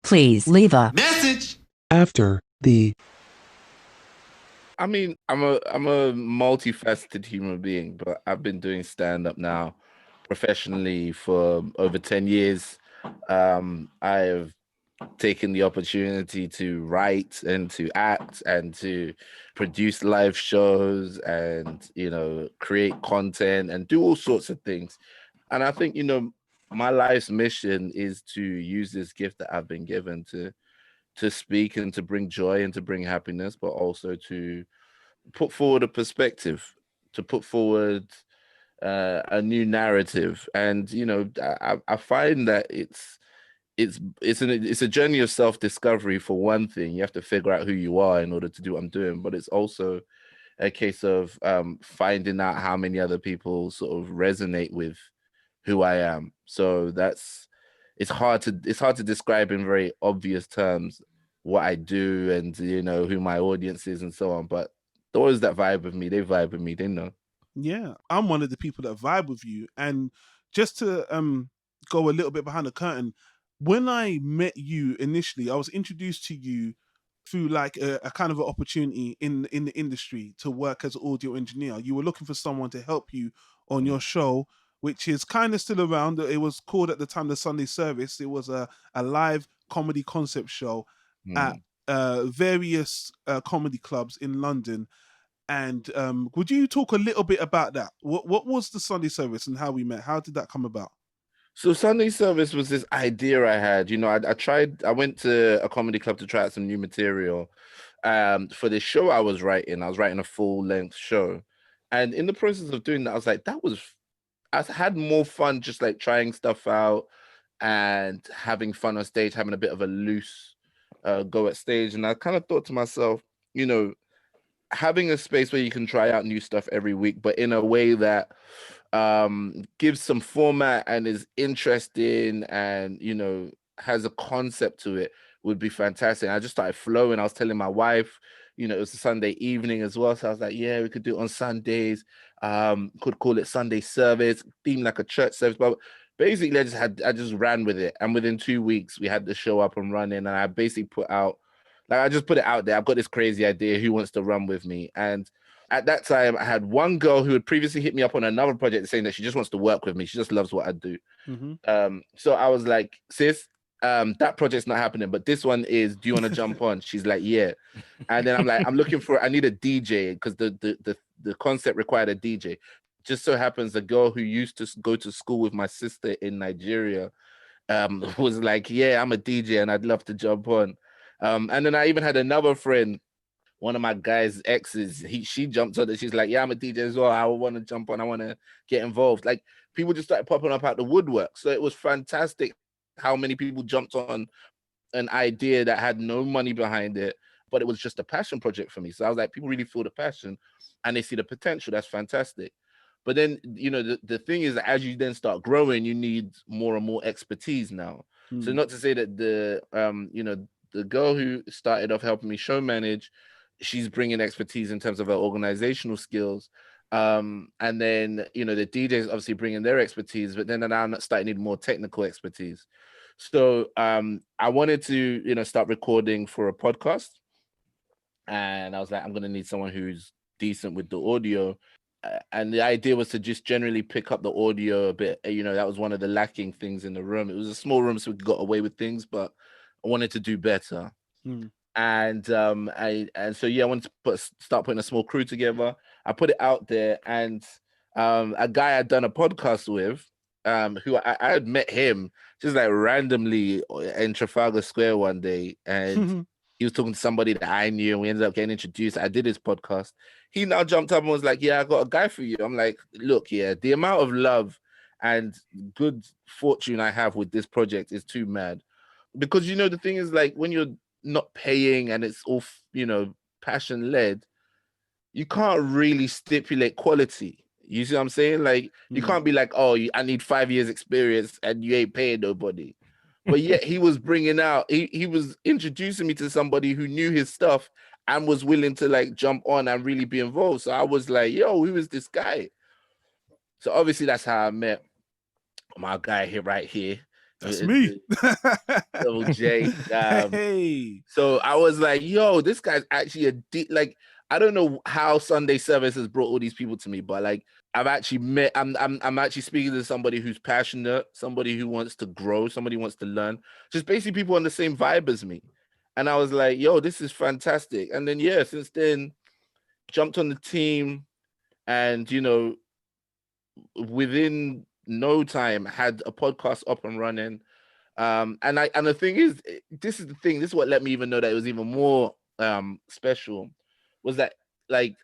Please leave a message after the I mean, I'm a multifaceted human being, but I've been doing stand-up now professionally for over 10 years. I've taken the opportunity to write and to act and to produce live shows and, create content and do all sorts of things. And I think, my life's mission is to use this gift that I've been given to speak and to bring joy and to bring happiness, but also to put forward a perspective, to put forward a new narrative. And I find that it's a journey of self-discovery. For one thing, you have to figure out who you are in order to do what I'm doing, but it's also a case of finding out how many other people sort of resonate with who I am. So it's hard to describe in very obvious terms what I do and who my audience is and so on. But those that vibe with me, they vibe with me, they know. Yeah, I'm one of the people that vibe with you. And just to go a little bit behind the curtain, when I met you initially, I was introduced to you through like a kind of an opportunity in the industry to work as an audio engineer. You were looking for someone to help you on your show, which is kind of still around. It was called at the time the Sunday Service. It was a live comedy concept show at Mm. various comedy clubs in London. And would you talk a little bit about that? What was the Sunday Service and how we met? How did that come about? So Sunday Service was this idea I had. I went to a comedy club to try out some new material for this show I was writing. I was writing a full-length show. And in the process of doing that, I was like, I had more fun just like trying stuff out and having fun on stage, having a bit of a loose go at stage. And I kind of thought to myself, you know, having a space where you can try out new stuff every week, but in a way that gives some format and is interesting and has a concept to it would be fantastic. And I just started flowing. I was telling my wife, it was a Sunday evening as well, so I was like, yeah, we could do it on Sundays. Could call it Sunday Service, theme like a church service. But basically, I just ran with it, and within 2 weeks, we had the show up and running. And I basically I just put it out there. I've got this crazy idea. Who wants to run with me? And at that time, I had one girl who had previously hit me up on another project saying that she just wants to work with me. She just loves what I do. So I was like, sis, that project's not happening, but this one is. Do you want to jump on? She's like, yeah. And then I'm like, I need a DJ because the concept required a DJ. Just so happens the girl who used to go to school with my sister in Nigeria was like, yeah, I'm a DJ and I'd love to jump on. And then I even had another friend, one of my guys' exes, she jumped on it. She's like, yeah, I'm a DJ as well. I want to jump on. I want to get involved. Like people just started popping up out the woodwork. So it was fantastic how many people jumped on an idea that had no money behind it, but it was just a passion project for me. So I was like, people really feel the passion and they see the potential. That's fantastic. But then, the thing is that as you then start growing, you need more and more expertise now. So not to say that the girl who started off helping me show manage, she's bringing expertise in terms of her organizational skills. And then, the DJs obviously bringing their expertise, but then I'm starting to need more technical expertise. So I wanted to, start recording for a podcast. And I was like, I'm going to need someone who's decent with the audio. And the idea was to just generally pick up the audio a bit. That was one of the lacking things in the room. It was a small room, so we got away with things, but I wanted to do better. And I wanted to start putting a small crew together. I put it out there, and a guy I'd done a podcast with, who I had met him just like randomly in Trafalgar Square one day, and he was talking to somebody that I knew, and we ended up getting introduced. I did his podcast. He now jumped up and was like, "Yeah, I got a guy for you." I'm like, "Look, yeah, the amount of love and good fortune I have with this project is too mad." Because the thing is, like, when you're not paying and it's all passion led, you can't really stipulate quality. You see what I'm saying? Like, you can't be like, "Oh, I need 5 years experience," and you ain't paying nobody. But yet he was he was introducing me to somebody who knew his stuff and was willing to like jump on and really be involved. So I was like, "Yo, who is this guy?" So obviously that's how I met my guy here right here. That's me. Double J. Hey. So I was like, yo, this guy's actually like, I don't know how Sunday service has brought all these people to me, but like I've actually met, I'm actually speaking to somebody who's passionate, somebody who wants to grow, somebody who wants to learn, just basically people on the same vibe as me. And I was like, yo, this is fantastic. And then yeah, since then, jumped on the team, and within no time had a podcast up and running. And the thing is, this is the thing, this is what let me even know that it was even more special, was that like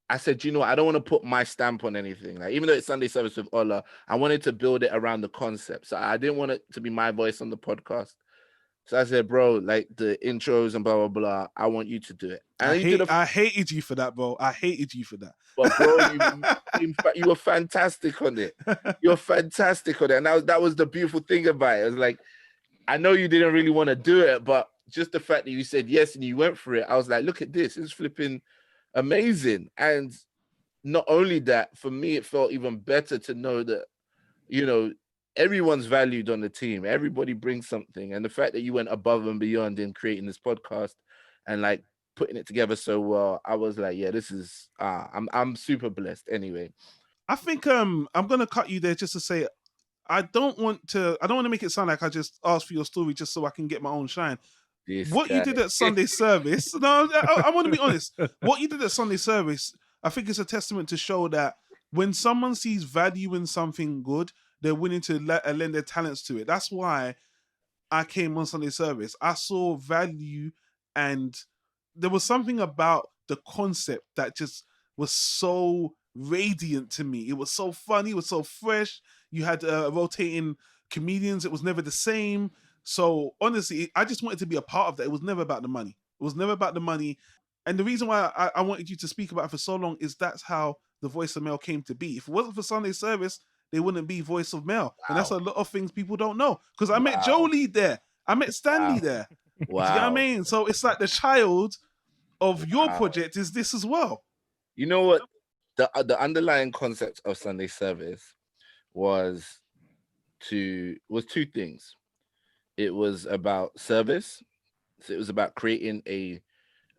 I said, I don't want to put my stamp on anything. Like, even though it's Sunday service with Ola, I wanted to build it around the concept. So I didn't want it to be my voice on the podcast. So I said, bro, like the intros and blah blah blah, I want you to do it. And I hated you for that, bro. I hated you for that. But bro, you were fantastic on it. You're fantastic on it. And that was the beautiful thing about it. It was like, I know you didn't really want to do it, but just the fact that you said yes and you went for it, I was like, look at this. It's flipping amazing. And not only that, for me, it felt even better to know that, everyone's valued on the team. Everybody brings something. And the fact that you went above and beyond in creating this podcast and like putting it together so well, I was like, yeah, this is I'm super blessed anyway. I think I'm gonna cut you there just to say I don't want to make it sound like I just asked for your story just so I can get my own shine. What you did at Sunday service, no, I want to be honest. What you did at Sunday service, I think it's a testament to show that when someone sees value in something good, they're willing to lend their talents to it. That's why I came on Sunday service. I saw value, and there was something about the concept that just was so radiant to me. It was so funny. It was so fresh. You had rotating comedians. It was never the same. So honestly, I just wanted to be a part of that. It was never about the money. It was never about the money. And the reason why I wanted you to speak about it for so long is that's how the Voice of Male came to be. If it wasn't for Sunday service, they wouldn't be Voice of Male. Wow. And that's a lot of things people don't know. Because I met Jolie there. I met Stanley there. Wow. Do you know what I mean? So it's like the child of your project is this as well. You know what? The underlying concept of Sunday service was two things. It was about service. So it was about creating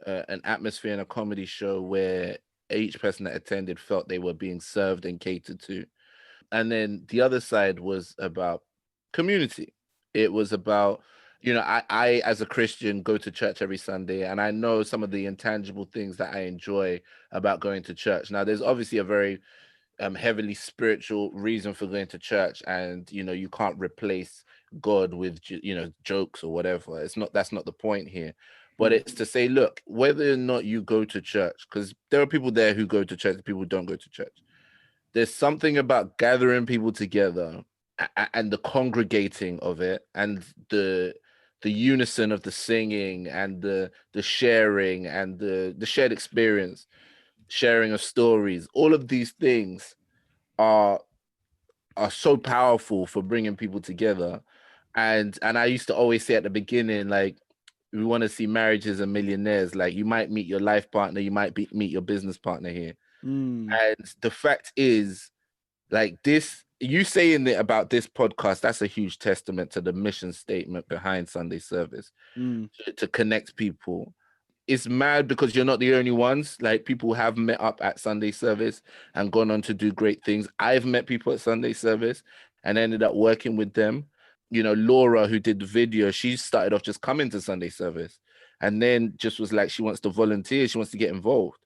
an atmosphere in a comedy show where each person that attended felt they were being served and catered to. And then the other side was about community. It was about, I as a Christian go to church every Sunday, and I know some of the intangible things that I enjoy about going to church. Now, there's obviously a very heavily spiritual reason for going to church, and you can't replace God with jokes or whatever. That's not the point here. But it's to say, look, whether or not you go to church, because there are people there who go to church, people who don't go to church. There's something about gathering people together and the congregating of it, and the unison of the singing and the sharing and the shared experience, sharing of stories. All of these things are so powerful for bringing people together. And I used to always say at the beginning, like, we want to see marriages and millionaires. Like, you might meet your life partner, you might meet your business partner here. And the fact is, like, this, you saying it about this podcast, that's a huge testament to the mission statement behind Sunday service, to connect people. It's mad because you're not the only ones. Like, people have met up at Sunday service and gone on to do great things. I've met people at Sunday service and ended up working with them. Laura, who did the video, she started off just coming to Sunday service and then just was like, she wants to volunteer, she wants to get involved.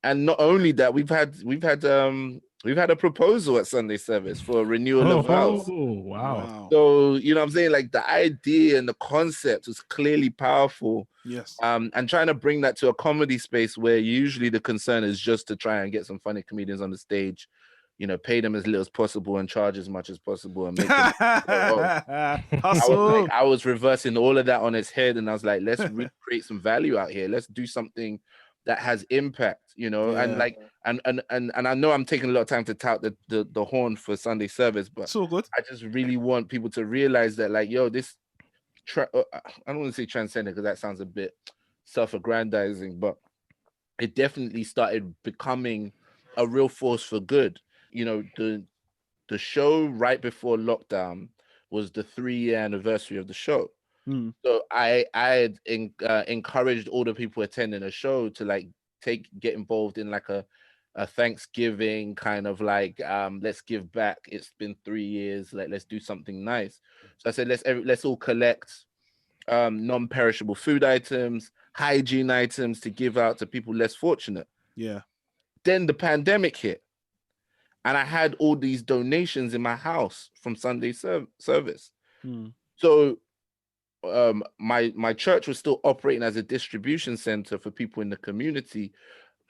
And not only that, we've had a proposal at Sunday service for a renewal of vows. Oh, wow. So, what I'm saying? Like, the idea and the concept was clearly powerful. Yes. And trying to bring that to a comedy space where usually the concern is just to try and get some funny comedians on the stage, pay them as little as possible and charge as much as possible and make them hustle. I was reversing all of that on its head, and I was like, let's create some value out here. Let's do something that has impact, and like, and I know I'm taking a lot of time to tout the horn for Sunday service, but so good. I just really want people to realize that, like, yo, this I don't want to say transcendent because that sounds a bit self-aggrandizing, but it definitely started becoming a real force for good. The show right before lockdown was the 3-year anniversary of the show. Mm. So I had encouraged all the people attending the show to like get involved in like a Thanksgiving kind of like let's give back. It's been 3 years, like let's do something nice. So I said let's all collect non-perishable food items, hygiene items to give out to people less fortunate. Yeah. Then the pandemic hit, and I had all these donations in my house from Sunday service. Mm. So my church was still operating as a distribution center for people in the community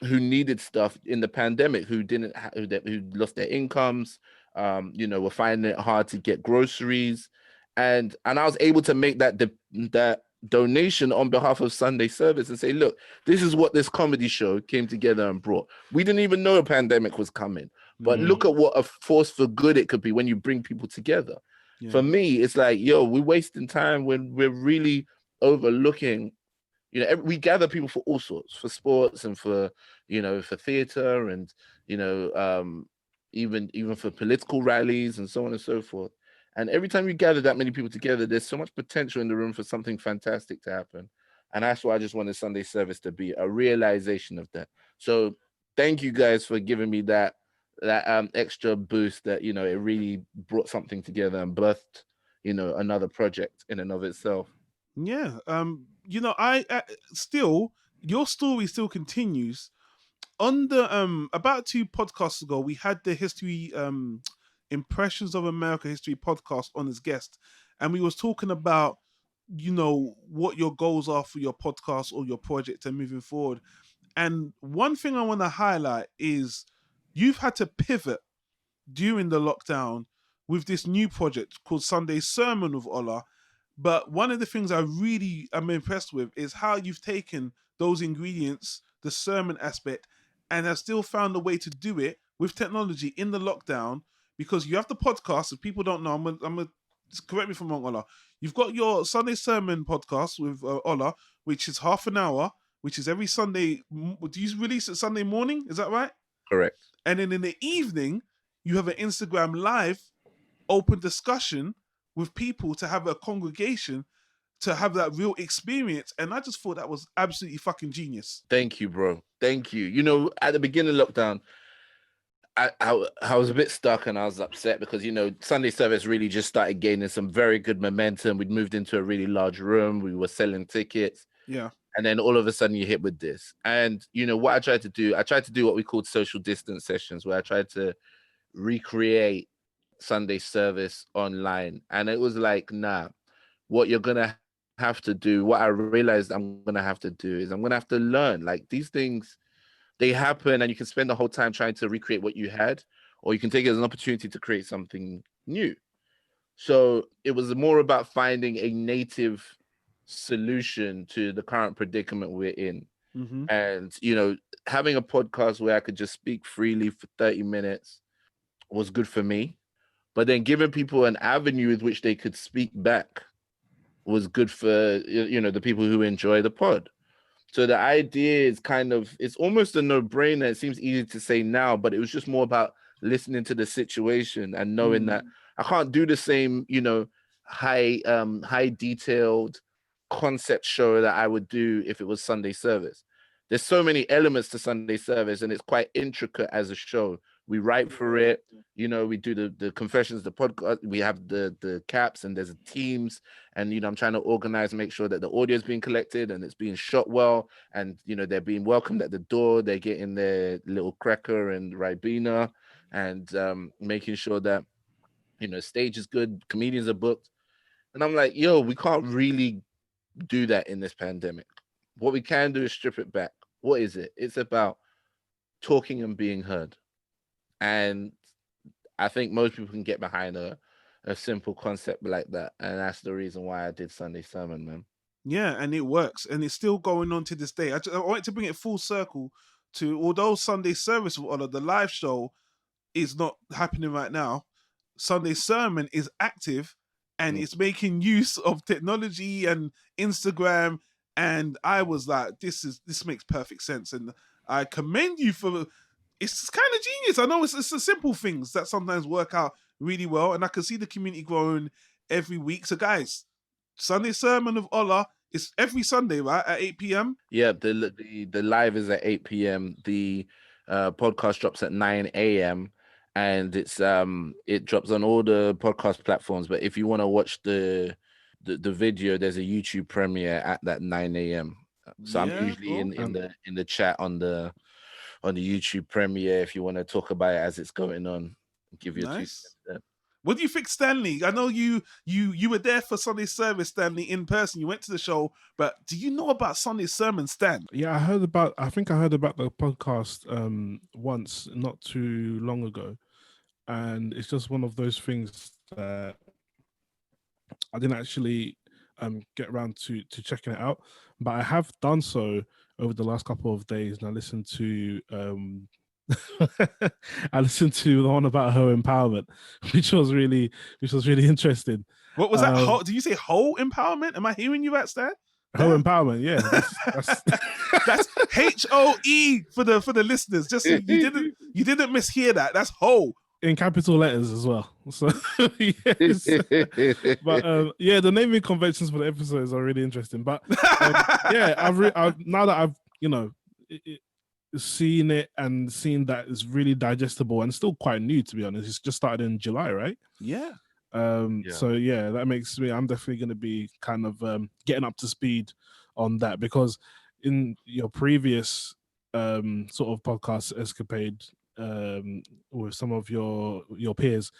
who needed stuff in the pandemic, who didn't who lost their incomes, were finding it hard to get groceries, and I was able to make that donation on behalf of Sunday service and say, look, this is what this comedy show came together and brought. We didn't even know a pandemic was coming, but look at what a force for good it could be when you bring people together. Yeah. For me, it's like, yo, we're wasting time when we're really overlooking. We gather people for all sorts, for sports and for theater and even for political rallies and so on and so forth. And every time you gather that many people together, there's so much potential in the room for something fantastic to happen. And that's why I just wanted Sunday service to be a realization of that. So thank you guys for giving me that extra boost that, it really brought something together and birthed, another project in and of itself. Yeah. I still, your story still continues. On the about 2 podcasts ago, we had the history Impressions of America History podcast on as guest, and we was talking about what your goals are for your podcast or your project and moving forward. And one thing I want to highlight is you've had to pivot during the lockdown with this new project called Sunday Sermon with Ola. But one of the things I really am impressed with is how you've taken those ingredients, the sermon aspect, and have still found a way to do it with technology in the lockdown. Because you have the podcast, if people don't know, I'm gonna correct me if I'm wrong, Ola. You've got your Sunday Sermon podcast with Ola, which is half an hour, which is every Sunday. Do you release it Sunday morning? Is that right? Correct. And then in the evening, you have an Instagram live open discussion with people to have a congregation to have that real experience. And I just thought that was absolutely fucking genius. Thank you, bro. Thank you. At the beginning of lockdown, I was a bit stuck and I was upset because, Sunday service really just started gaining some very good momentum. We'd moved into a really large room. We were selling tickets. Yeah. And then all of a sudden you hit with this. And, what I tried to do what we called social distance sessions, where I tried to recreate Sunday service online. And it was like, nah, what you're going to have to do, what I realized I'm going to have to do is I'm going to have to learn. Like, these things, they happen and you can spend the whole time trying to recreate what you had, or you can take it as an opportunity to create something new. So it was more about finding a native solution to the current predicament we're in. Mm-hmm. And, having a podcast where I could just speak freely for 30 minutes was good for me. But then giving people an avenue with which they could speak back was good for, the people who enjoy the pod. So the idea is it's almost a no-brainer. It seems easy to say now, but it was just more about listening to the situation and knowing that I can't do the same, high detailed concept show that I would do if it was Sunday service. There's so many elements to Sunday service and it's quite intricate as a show. We write for it, we do the confessions, the podcast, we have the caps and there's teams and, I'm trying to organize, make sure that the audio is being collected and it's being shot well. And, they're being welcomed at the door. They're getting their little cracker and Ribena and making sure that, stage is good, comedians are booked. And I'm like, yo, we can't really do that in this pandemic. What we can do is strip it back. What is it? It's about talking and being heard. And I think most people can get behind a simple concept like that. And that's the reason why I did Sunday Sermon, man. Yeah, and it works. And it's still going on to this day. I wanted to bring it full circle to, although Sunday service or the live show is not happening right now, Sunday Sermon is active and it's making use of technology and Instagram. And I was like, this makes perfect sense. And I commend you for, it's kind of genius. I know it's the simple things that sometimes work out really well. And I can see the community growing every week. So guys, Sunday Sermon of Allah is every Sunday, right, at 8 p.m. Yeah, the live is at 8 p.m. The podcast drops at 9 a.m. and it drops on all the podcast platforms. But if you want to watch the video, there's a YouTube premiere at that 9 a.m. So I'm usually cool. in the chat on the YouTube premiere if you want to talk about it as it's going on. Give you Nice. a 2 cents. What do you think, Stanley? I know you were there for Sunday service, Stanley, in person. You went to the show, but do you know about Sunday sermon, Stan? Yeah, I think I heard about the podcast once, not too long ago, and it's just one of those things that I didn't actually get around to checking it out, but I have done so over the last couple of days, and I listened to I listened to the one about her empowerment, which was really interesting. What was that? Did you say whole empowerment? Am I hearing you right, Stan? Her empowerment, yeah. That's HOE for the listeners. Just you didn't mishear that. That's whole in capital letters as well. So yes. But yeah, the naming conventions for the episodes are really interesting. But yeah, I've now that I've seen it and seen that it's really digestible and still quite new, to be honest. It's just started in July, right? Yeah. So yeah, that makes me, I'm definitely going to be kind of getting up to speed on that, because in your previous sort of podcast escapade with some of your peers,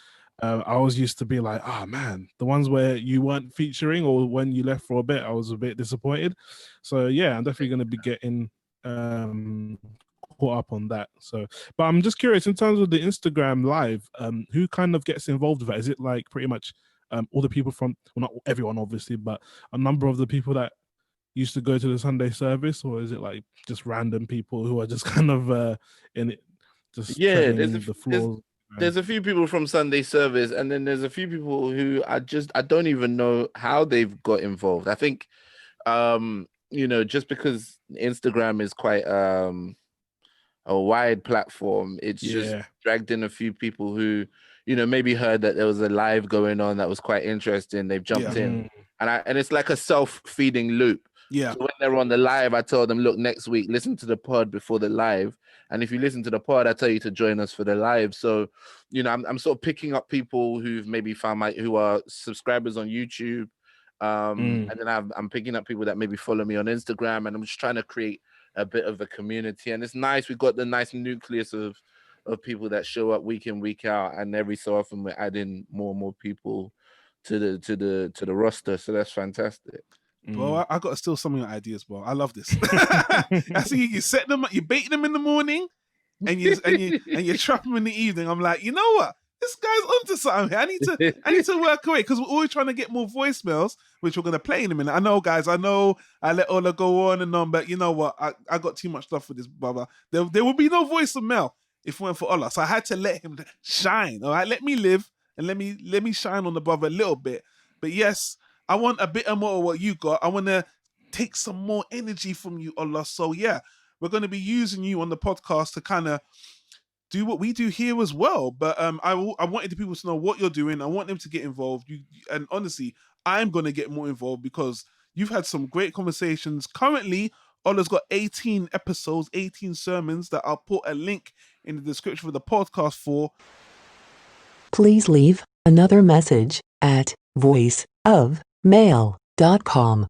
I always used to be like, oh man, the ones where you weren't featuring or when you left for a bit, I was a bit disappointed. So yeah, I'm definitely going to be getting caught up on that. So, but I'm just curious, in terms of the Instagram live, who kind of gets involved with that? Is it like pretty much all the people from, well, not everyone obviously, but a number of the people that used to go to the Sunday service, or is it like just random people who are just kind of in it, just there's a few people from Sunday service, and then there's a few people who I don't even know how they've got involved. I think just because Instagram is quite a wide platform, it's just dragged in a few people who maybe heard that there was a live going on that was quite interesting. They've jumped in, and it's like a self-feeding loop. Yeah. So when they're on the live, I told them, look, next week listen to the pod before the live, and if you listen to the pod, I tell you to join us for the live. So I'm sort of picking up people who've maybe found who are subscribers on YouTube, and then I'm picking up people that maybe follow me on Instagram, and I'm just trying to create a bit of a community. And it's nice, we've got the nice nucleus of people that show up week in, week out, and every so often we're adding more and more people to the roster. So that's fantastic. Bro, I got to steal some of your ideas, bro. I love this. I see you set them up, you bait them in the morning, and you trap them in the evening. I'm like, you know what? This guy's onto something here. I need to work away, because we're always trying to get more voicemails, which we're gonna play in a minute. I know, guys. I know I let Ola go on and on, but you know what? I got too much stuff for this brother. There would be no voice of Mel if it weren't for Ola. So I had to let him shine. All right, let me live and let me shine on the brother a little bit. But yes, I want a bit more of what you got. I want to take some more energy from you, Ola. So yeah, we're going to be using you on the podcast to kind of do what we do here as well. But I wanted the people to know what you're doing. I want them to get involved. And honestly, I'm going to get more involved because you've had some great conversations. Currently, Ola's got 18 episodes, 18 sermons that I'll put a link in the description for the podcast for. Please leave another message at voiceofmail.com.